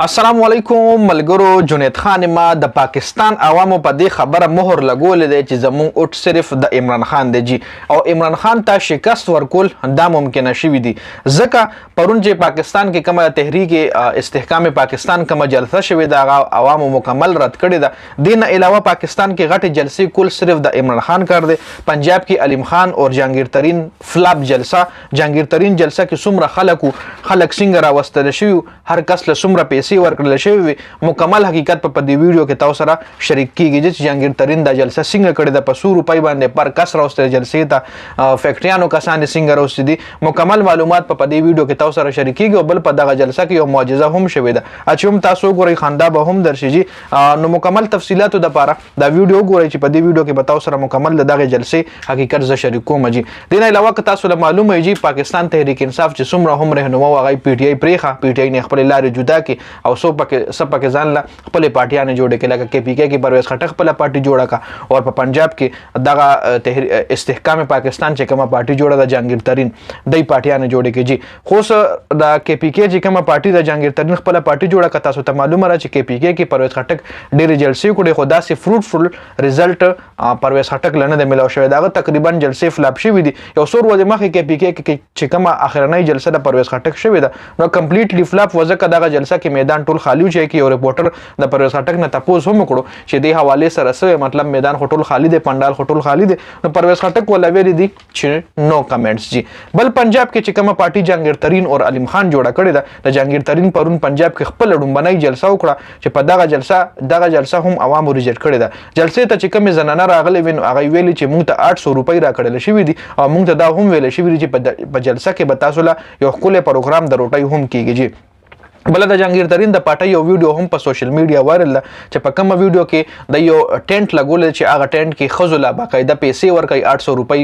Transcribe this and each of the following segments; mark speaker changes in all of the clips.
Speaker 1: السلام علیکم ملګرو. جنید خان ما د پاکستان عوامو په دې خبره مهر لګولې دی چې زمونږ اوټ صرف د عمران خان دی جی او عمران خان ته شکست ورکول دا ممکنه شوي دي ځکه پرون چې پاکستان کې کومه تحریک استحکام پاکستان کومه جلسه شوې ده عوامو مکمل رد کړې ده. دې نه علاوه پاکستان کې غټې جلسې کول صرف د عمران خان کار دی. پنجاب کې علیم خان او جهانگیر ترین فلاپ جلسه جهانگیر ترین جلسه کې څومره خلک څنګه راوستل شوي هر کس له څومره پیسې ورکړل شوی مکمل حقیقت په دې ویډیو کې تاسو سره شریک کیږي چې جهانگیر ترین د جلسه څنګه کړې ده په 100 روپۍ باندې پر کس راوستل جلسې ته فیکټریانو کسان څنګه راوستي دي مکمل معلومات په دې ویډیو کې تاسو سره شریک کیږي او بل په دغه جلسه کې یو معجزه هم شوې ده چې هم تاسو ګورئ خندا به هم درشي نو مکمل تفصيلاتو د لپاره دا ویډیو ګورئ چې په دې ویډیو کې به تاسو سره مکمل دغه جلسې حقیقت ز شریک کوم جی. دین علاوه که تاسو له معلومه جی پاکستان تحریک انصاف چې څومره هم رهنما واغی پی ټی آی پریخه پی ټی آی نه خپل لارې جدا کی او سو پکې ځان له خپل پارټیانه جوړه کې لکه کې پی کې پرویز خټک خپل پارټي جوړه کا او په پنجاب کې دغه استحکام پاکستان چې کومه پارټي جوړه د جهانگیر ترین دای پارټیانه جوړه کې جی خو د کې پی کې چې کومه پارټي د جهانگیر ترین خپل پارټي جوړه کا تاسو ته معلومه را چې کې پی کې پرویز خټک ډېر جلسې کړي خو داسې فروټفل ریزلټ پرویز خټک لنه د ملاو شوی دغه تقریبا جلسې فلاپ شوی دي یو څور ورځې مخکې کې پی کې چې کومه اخرنۍ جلسه د پرویز خټک شوی ده نو کمپلیټلی فلاپ وځکه دغه جلسه کې میدان ټول خالی و چې یو ریپورټر د پرویز خټک نه تاسو هم کړو چې د حواله سره سره مطلب میدان ټول خالی دی پندال ټول خالی دی نو پرویز خټک ولا ویری دي چې نو کمنټس جی. بل پنجاب کې چې کومه پارټي جهانگیر ترین او علیم خان جوړه کړې ده د جهانگیر ترین پرون پنجاب کې خپل ډومبنۍ جلسه وکړه چې په دغه جلسه هم عوامو ریجکټ کړې ده. جلسې ته چې کومه زنانه راغلي وین هغه ویلي چې موږ ته 800 روپۍ راکړل شوې دي او موږ ته دا هم ویل شوې دي چې په جلسه کې به تاسو له یو خپل پروګرام د روټۍ هم کیږي جی. بل د جهانگیر ترین د پټي یو ویډیو هم په سوشل میډیا وایرل چې په کومه ویډیو کې د یو ټینټ لګول چې هغه ټینټ کې خزله باقاعده پیسې ورکړي 800 روپۍ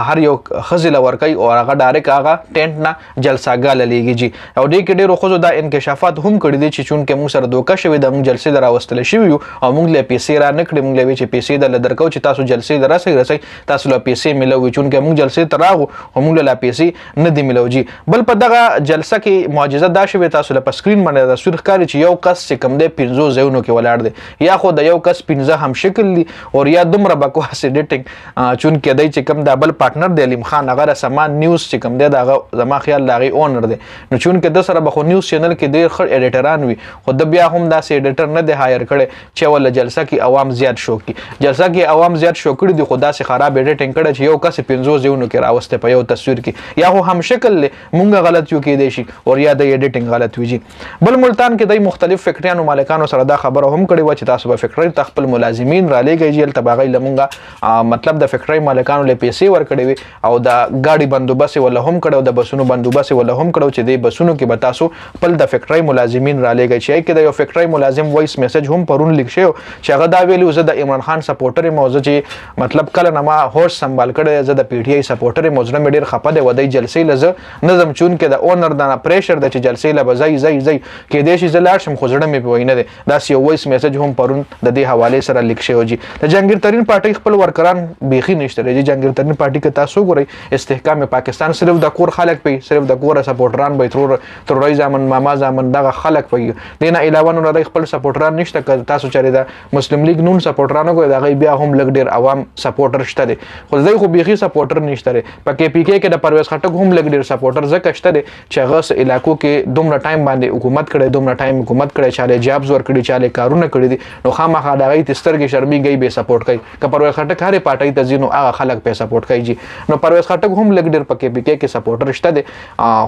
Speaker 1: هر یو خزله ورکړي او هغه ډایرک هغه ټینټ نه جلساګال لګي جی او دې کې ډیرو خزو د انکشافات هم کړی دي چې چون کې موږ سره دوکه شوی د موږ جلسې دراوستل شوی او موږ له پیسې را نکړي موږ له چې پیسې د لدرکو چې تاسو جلسې دراسي تاسو له پیسې ملوي چون کې موږ جلسې تراغو او موږ له پیسې نه دی ملوي. بل په دغه جلسه کې معجزه دا شوی تاسو له سکرین باندې تصویر ښکاري چې یو کس چې کوم دی 15 ځایونو کې ولاړ دی یا خو د یو کس 15 هم شکل دي او یا دومره بکواس ایډیټینګ چون کې دی چې کوم د بل پارټنر دی علیم خان هغه سامان نیوز چې کوم دی دا زما خیال لاغي اونر دی نو چون کې د سره بخو نیوز چینل کې ډیر خړ ایډیټران وي خو د بیا هم داسې ایډیټر نه دی هایر کړي چې ول جلسه کې عوام زیات شو کی جلسه کې عوام زیات شو کړي دي خو داسې خراب ایډیټینګ کړي چې یو کس 15 ځایونو کې راوسته په یو تصویر کې یا خو هم شکل مونږ غلط یو کې دی شي او یا د ایډیټینګ غلط ویږي. بل ملتان کې د مختلف فیکټریانو مالکانو سره دا خبره هم کړې و چې تاسو به فیکټری ته خپل ملازمین را لېږئ جیل ته باغی لمونګه مطلب د فیکټری مالکانو له پیسې ورکړې وي او د گاډي بندوبست ولا هم کړو د بسونو بندوبست ولا هم کړو چې د بسونو کې به تاسو خپل د فیکټری ملازمین را لېږئ چې کې د یو فیکټری ملازم وایس میسج هم پرون لیک شو چې هغه دا ویلو زه د عمران خان سپورټر موضوع چې مطلب کله نه ما هوش سنبال کړی زه د پی ټی آی سپورټر موضوع مې ډیر خپه دی ودی جلسې لزه نظم چون کې د اونر د پریشر د جلسې له بزای زی کې د شي زلار شم خو زړه مې په وینه ده دا یو وایس میسج هم پرون د دې حواله سره لیک شوی جی. د جهانگیر ترین پارټي خپل ورکران بیخي نشته لري جهانگیر ترین پارټي کې تاسو ګورئ استحکام پاکستان صرف د کور خلک پي صرف د کور سپورټران به تر زمن ماما زمن دغه خلک پي دینه علاوه نور د خپل سپورټران نشته که تاسو چاري د مسلم لیگ نون سپورټرانو کو دغه بیا هم لګ ډیر عوام سپورټر شته دي خو ځای خو بیخي سپورټر نشته په کې پی کې د پرویز خټک هم لګ ډیر سپورټر زکه شته دي چې هغه علاقو کې دومره ټایم باندې حکومت کړي دومره ټایم حکومت کړي چاله جابز ور کړي چاله کارونه کړي دي نو خامخا دغه تسترګي شرمېږي به سپورټ کوي که پرویز خټک هره پارټي ته ځینو هغه خلک په سپورټ کوي جی نو پرویز خټک هم لګ ډیر پکې پکې کې سپورټر شته دي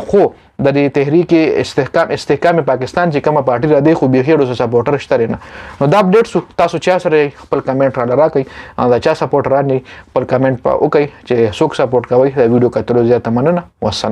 Speaker 1: خو د دې تحریک استحکام پاکستان چې کومه پارټي را دی خو به هیڅ سپورټر شته نه نو دا اپډیټ تاسو چا سره خپل کمنټ را راکړئ دا چا سپورټران خپل کمنټ په وکړئ چې څوک سپورټ کوي دا ویډیو کتلو زیاته مننه والسلام.